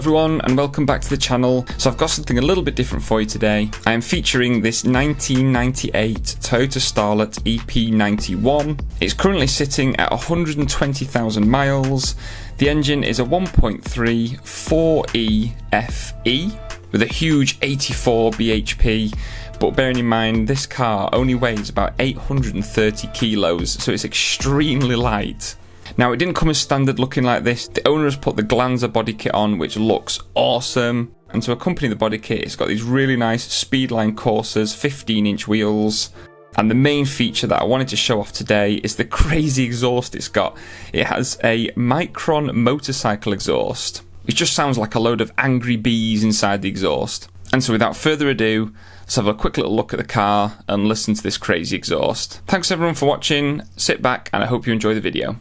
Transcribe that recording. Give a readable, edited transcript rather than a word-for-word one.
everyone and welcome back to the channel. So I've got something a little bit different for you today. I am featuring this 1998 Toyota Starlet EP91. It's currently sitting at 120,000 miles. The engine is a 1.3 4E FE with a huge 84 bhp, but bearing in mind this car only weighs about 830 kilos, so it's extremely light. Now, it didn't come as standard looking like this. The owner has put the Glanza body kit on, which looks awesome. And to accompany the body kit, it's got these really nice Speedline coursers, 15-inch wheels. And the main feature that I wanted to show off today is the crazy exhaust it's got. It has a Micron motorcycle exhaust, which just sounds like a load of angry bees inside the exhaust. And so without further ado, let's have a quick little look at the car and listen to this crazy exhaust. Thanks everyone for watching, sit back and I hope you enjoy the video.